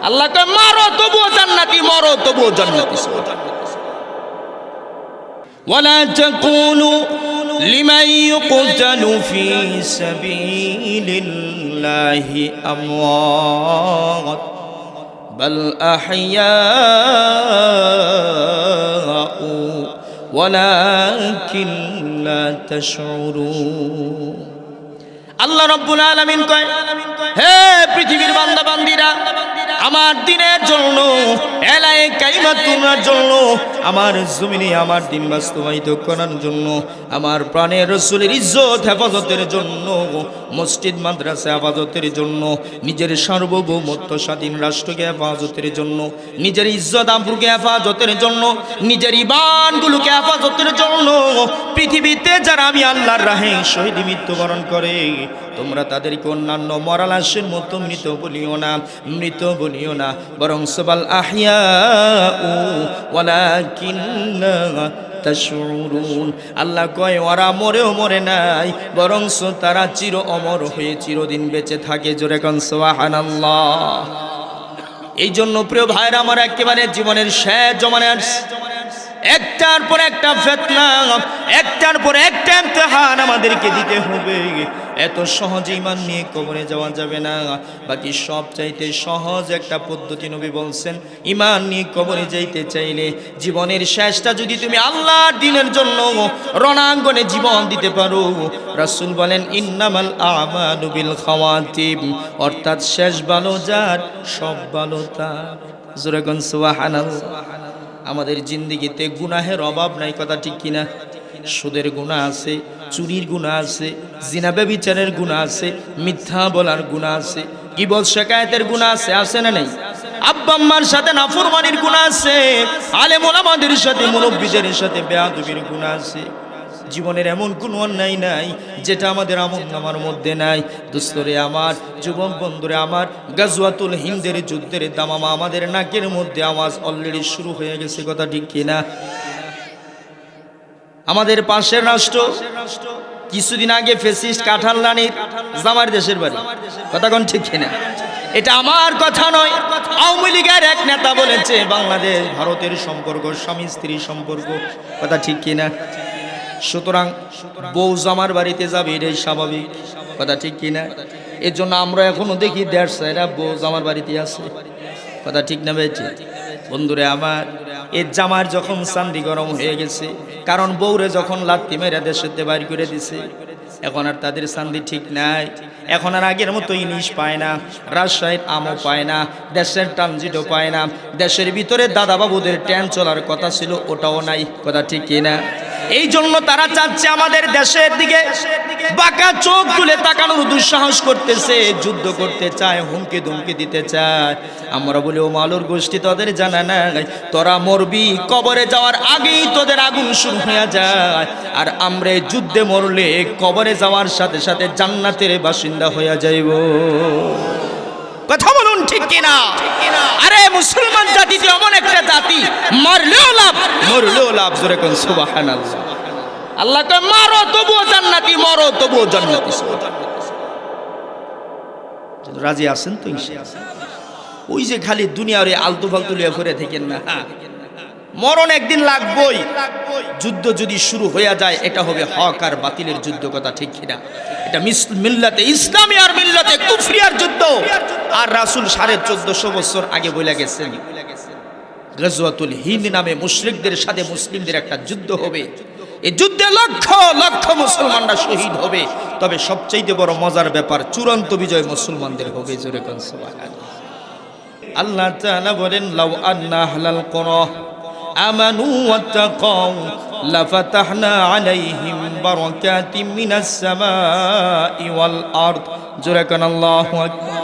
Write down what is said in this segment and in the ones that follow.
আল্লাহকে মারো তবুও জান্নাতি, মরো তবুও জান্নাতি। ওয়ালা তাকুলু লিমান ইউকতালু ফি সাবিলিল্লাহি আমওয়াত বাল আহইয়াউ ওয়ালাকিন লা তাশউরুন। আল্লাহ রাব্বুল আলামিন কয়, হে পৃথিবীর বান্দা বান্দীরা, আমার দিনের জন্য, এলায়ে কালিমাতুর জন্য, আমার জমিনে আমার দিন বাস্তবায়িত করার জন্য, আমার প্রাণের রাসূলের ইজ্জত হেফাজতের জন্য, মসজিদ মাদ্রাসা হেফাজতের জন্য, নিজের সার্বভৌমত্ব স্বাধীন রাষ্ট্রকে হেফাজতের জন্য, নিজের ইজ্জত আবরুকে হেফাজতের জন্য, নিজের ঈমানগুলোকে হেফাজতের জন্য পৃথিবীতে যারা আমি আল্লাহর রাহে শহীদ মৃত্যুবরণ করে, তোমরা তাদেরকে অন্যান্য মরালাশের মতো মৃত বলিও না, মৃত বলিও না, বরং সবাল আহইয়াউ ওয়ালাকিন লা তাশউরুন। আল্লাহ কয়, ওরা মরেও মরে নাই, বরং তারা চির অমর হয়ে চিরদিন বেঁচে থাকে। জোরে কোন সুবহানাল্লাহ। এই জন্য প্রিয় ভাইরা আমার, একেবারে জীবনের শেষ জমানে একটার পর একটা ফিতনা, একটার পর একটা ইমতিহান আমাদেরকে দিতে হবে। এত সহজে ঈমান নিয়ে কবরে যাওয়া যাবে না। বাকি সব চাইতে সহজ একটা পদ্ধতি নবী বলছেন, ঈমান নিয়ে কবরে যাইতে চাইলে জীবনের শেষটা যদি তুমি আল্লাহর দ্বীনের জন্য রণাঙ্গনে জীবন দিতে পারো, রাসূল বলেন ইন্নামাল আমালু বিল খাওয়াতিম, অর্থাৎ শেষ ভালো যার সব ভালো তার। জোরে কোন সুবহানাল্লাহ। আমাদের জিন্দেগিতে গুনাহের অভাব নাই, কথা ঠিক কিনা? সুদের গুনাহ আছে, চুরির গুনাহ আছে, জিনা ব্যভিচারের গুনাহ আছে, মিথ্যা বলার গুনাহ আছে, গীবত শিকায়েতের গুনাহ আছে, আছে না নেই? আব্বা আম্মার সাথে নাফরমানির গুনাহ আছে, আলেম ওলামাদের সাথে মুরব্বিদের সাথে বেয়াদবির গুনাহ আছে। জীবনের এমন কোনো অন্যায় নাই যেটা আমাদের আমলনামার মধ্যে নাই। দোস্তরে আমার, যুবক বন্ধুরে আমার, গাজওয়াতুল হিন্দের যুদ্ধের দামামা আমাদের নাকের মধ্যে আওয়াজ অলরেডি শুরু হয়ে গেছে, কথা ঠিক কিনা? আমাদের পাশের রাষ্ট্র কিছুদিন আগে ফেসিস্ট কাঁঠালরানীর জামার দেশের বাড়ি, কথা কোন ঠিক কিনা? এটা আমার কথা নয়, আওয়ামী লীগের এক নেতা বলেছে বাংলাদেশ ভারতের সম্পর্ক স্বামী স্ত্রী সম্পর্ক, কথা ঠিক কিনা? সুতরাং বউ জামার বাড়িতে যাবে, এটাই স্বাভাবিক, কথা ঠিক কিনা? এর জন্য আমরা এখনো দেখি দেড় সাইরা বউ জামার বাড়িতে আছে, কথা ঠিক না বেটি? বন্ধুরে আমার, এর জামার যখন চান্দি গরম হয়ে গেছে, কারণ বউরে যখন লাত্তি মেরে দেশেতে বাইর করে দিছে, এখন আর তাদের চান্দি ঠিক নাই। এখন আর আগের মতো ইলিশ পায় না, রাজশাহীর আমও পায় না, দেশের ট্রানজিটও পায় না, দেশের ভিতরে দাদা বাবুদের ট্রেন চলার কথা ছিল ওটাও নাই, কথা ঠিক কিনা? এই জন্য তারা চাচ্ছে আমাদের দেশের দিকে বাঁকা চোখ তুলে তাকানোর দুঃসাহস করতেছে, যুদ্ধ করতে চায়, হুমকি ধুমকি দিতে চায়। আমরা বলি ও মালুর গোষ্ঠী, তোদের জানা নাই, তোরা মরবি, কবরে যাওয়ার আগেই তোদের আগুন শুরু হয়ে যায়। আর আমরা যুদ্ধে মরলে কবরে যাওয়ার সাথে সাথে জান্নাতের বাসিন্দা হয়ে যাইব। কথা বলুন ঠিক কিনা? আরে মুসলমান জাতি এমন একটা জাতি, মারলেও লাভ, মরলেও লাভ। জোরে কোন সুবহানাল্লাহ। আল্লাহকে মারো তবুও জান্নাতি, মরো তবুও জান্নাতি। রাজি আছেন তো? ওই যে খালি দুনিয়ার আলতু ফালতু লিয়া করে থাকেন না, মরণ একদিন লাগবই। যুদ্ধ যদি শুরু হয়ে যায়, এটা হবে হক আর বাতিলের যুদ্ধ, কথা ঠিক কিনা? এটা মিল্লাতে ইসলামী আর মিল্লাতে কুফরিয়ার যুদ্ধ। আর রাসূল 1450 বছর আগে বলে গেছেন, গাজওয়াতুল হিন্দ নামে মুশরিকদের সাথে মুসলিমদের একটা যুদ্ধ হবে। এই যুদ্ধে লক্ষ লক্ষ মুসলমানরা শহীদ হবে। তবে সবচেয়ে বড় মজার ব্যাপার, চূড়ান্ত বিজয় মুসলমানদের হবে। জোরে কোন সুবহানাল্লাহ। আল্লাহ তাআলা বলেন, লাউ আন্না আহলাল কুরা আমানু ওয়াত্তাকাউ লাফাতাহনা আলাইহিম বারাকাতিম মিনাস সামাই ওয়াল আরদ। জোরে কোন আল্লাহু আকবার।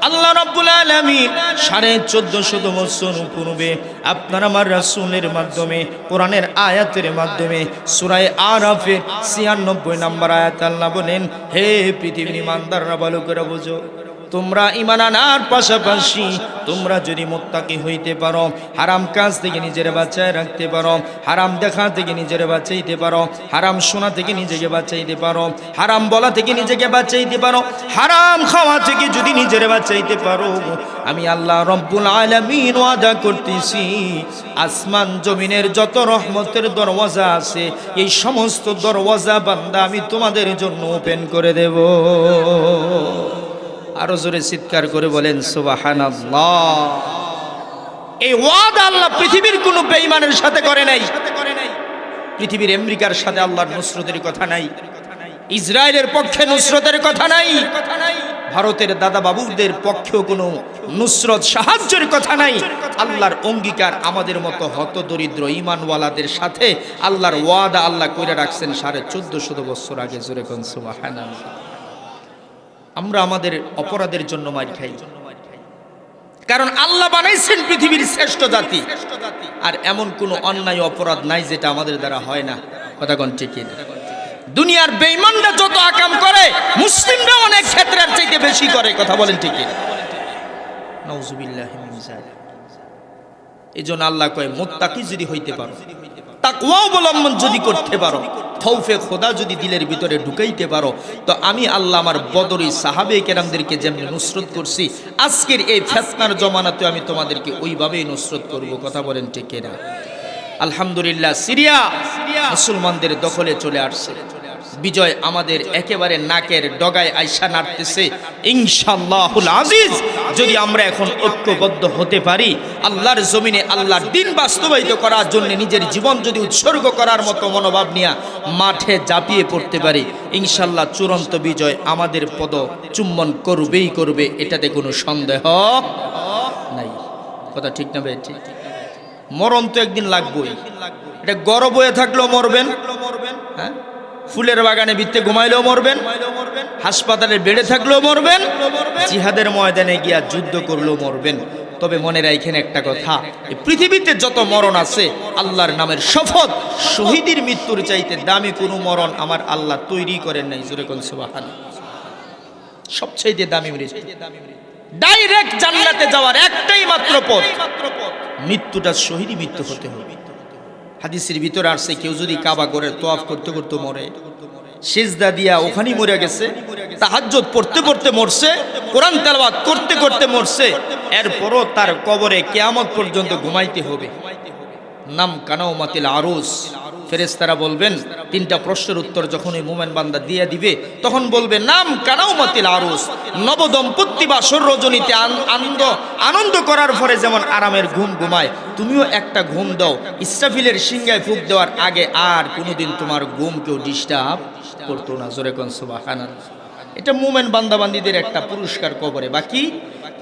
আল্লাহ রাব্বুল আলামিন 1450 বছর পূর্বে আপনার আমার রাসূলের মাধ্যমে, কোরআনের আয়াতের মাধ্যমে সূরা আরাফের 96 নম্বর আয়াত আল্লাহ বলেন, হে পৃথিবীর ইমানদাররা ভালো করে বুঝো, তোমরা ঈমান আনার পাশাপাশি তোমরা যদি মুত্তাকি হইতে পারো, হারাম কাজ থেকে নিজের বাঁচায় রাখতে পারো, হারাম দেখা থেকে নিজের বাঁচাইতে পারো, হারাম শোনা থেকে নিজেকে বাঁচাইতে পারো, হারাম বলা থেকে নিজেকে বাঁচাইতে পারো, হারাম খাওয়া থেকে যদি নিজের বাঁচাইতে পারো, আমি আল্লাহ রব্বুল আলামিন ওয়াদা করতেছি আসমান জমিনের যত রহমতের দরওয়াজা আছে এই সমস্ত দরওয়াজা বান্দা আমি তোমাদের জন্য ওপেন করে দেব। আরো জোরে চিৎকার করে বলেন সুবহানাল্লাহ। এই ওয়াদা আল্লাহ পৃথিবীর কোনো বেঈমানের সাথে করে নাই। পৃথিবীর আমেরিকার সাথে আল্লাহর নুসরতের কথা নাই, ইসরায়েলের পক্ষে নুসরতের কথা নাই, ভারতের দাদা বাবুদের পক্ষেও কোনো নুসরত সাহায্যের কথা নাই। আল্লাহর অঙ্গীকার আমাদের মতো হত দরিদ্র ঈমানওয়ালাদের সাথে আল্লাহর ওয়াদা আল্লাহ কইরা রাখছেন 1450 বছর আগে। জোরে কোন সুবহানাল্লাহ। আমরা আমাদের অপরাধের জন্য মার খাই, কারণ আল্লাহ বানাইছেন পৃথিবীর শ্রেষ্ঠ জাতি, আর এমন কোনো অন্যায় অপরাধ নাই যেটা আমাদের দ্বারা হয় না। কথা কোন ঠিক না? দুনিয়ার বেঈমানরা যত আকাম করে মুসলিমরা অনেক ক্ষেত্রের চাইতে বেশি করে। কথা বলেন ঠিক না? নাউজুবিল্লাহি মিন যালিক। এজন্য আল্লাহ কয় মুত্তাকি যদি হইতে পারো, তাকওয়া অবলম্বন যদি করতে পারো, খৌফে খোদা যদি দিলের ভিতরে ঢুকাইতে পারো, তো আমি আল্লাহ আমার বদরি সাহাবে কেরামদেরকে যেমন নুসরত করছি, আজকের এই ফিতনার জমানাতে আমি তোমাদেরকে ওইভাবেই নুসরত করব। কথা বলেন ঠিক না? আলহামদুলিল্লাহ, সিরিয়া মুসলমানদের দখলে চলে আসছে। বিজয় আমাদের একেবারে নাকের ডগায় আইসা নাড়তেছে। ইনশাআল্লাহুল আজিজ যদি আমরা এখন ঐক্যবদ্ধ হতে পারি, আল্লাহর জমিনে আল্লাহর দ্বীন বাস্তবায়িত করার জন্য নিজের জীবন যদি উৎসর্গ করার মতো মনোভাব নিয়ে মাঠে ঝাঁপিয়ে পড়তে পারি, ইনশাআল্লাহ চূড়ান্ত বিজয় আমাদের পদ চুম্বন করবেই করবে, এটাতে কোনো সন্দেহ নাই। কথা ঠিক না ভাই? ঠিক। মরণ তো একদিন লাগবেই। এটা গরব হয়ে থাকলেও মরবেন, হ্যাঁ, ফুলের বাগানে ভিত্তে ঘুমাইলেও মরবেন, হাসপাতালে বেড়ে থাকলেও মরবেন, জিহাদের ময়দানে গিয়া যুদ্ধ করলেও মরবেন। তবে মনে রাখেন একটা কথা, এই পৃথিবীতে যত মরণ আছে আল্লাহর নামের শপথ, শহীদের মৃত্যুর চাইতে দামি কোনো মরণ আমার আল্লাহ তৈরি করেন নাই। জোরে কোন সুবহানাল্লাহ। সবচেয়ে দামি মৃত্যু, ডাইরেক্ট জান্নাতে যাওয়ার একটাই মাত্র পথ, মৃত্যুটা শহীদ মৃত্যু হতে হবে। হাদিসের ভিতরে আসছে কেউ যদি কাবা ঘরের তওয়াফ করতে করতে মরে, সিজদা দিয়া ওখানেই মরে গেছে, তাহাজ্জুদ পড়তে পড়তে মরছে, কোরআন তেলাওয়াত করতে করতে মরছে, এরপরও তার কবরে কিয়ামত পর্যন্ত ঘুমাইতে হবে। নাম কানাউমাতিল আরুস। ফেরেশতারা বলবেন, তিনটা প্রশ্নের উত্তর যখন ওই মুমিন বান্দা দিয়ে দিবে, তখন বলবে নাম কানাউমাতিল আরুস। নবদম্পতি বাসর রজনীতে আনন্দ করার পরে যেমন আরামের ঘুম ঘুমায়, তুমিও একটা ঘুম দাও। ইসরাফিলের সিংহায় ফুঁক দেওয়ার আগে আর কোনোদিন তোমার ঘুম কেউ ডিস্টার্ব করতো না। জোরে কোন সুবহানাল্লাহ। এটা মুমিন বান্দাবান্দীদের একটা পুরস্কার কবরে। বাকি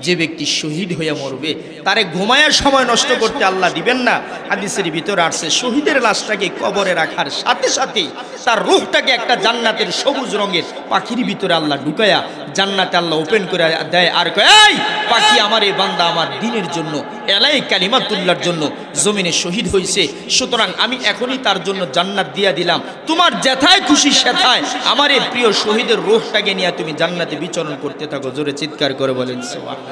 যে ব্যক্তি শহীদ হইয়া মরবে তারে ঘুমায়ার সময় নষ্ট করতে আল্লাহ দিবেন না। হাদিসের ভিতরে আসছে শহীদের লাশটাকে কবরে রাখার সাথে সাথে তার রূহটাকে একটা জান্নাতের সবুজ রঙের পাখির ভিতরে আল্লাহ ঢুকায়া জান্নাতে আল্লাহ ওপেন করে দেয়, আর কয় এই পাখি আমার এই বান্দা আমার দ্বীনের জন্য এলাই কালিমাতুল্লাহর জন্য জমিনে শহীদ হয়েছে, সুতরাং আমি এখনই তার জন্য জান্নাত দিয়া দিলাম। তোমার যেথায় খুশি সেথায় আমার এই প্রিয় শহীদের রূহটাকে নিয়ে তুমি জান্নাতে বিচরণ করতে থাকো। জোরে চিৎকার করে বলেন সুবহানাল্লাহ।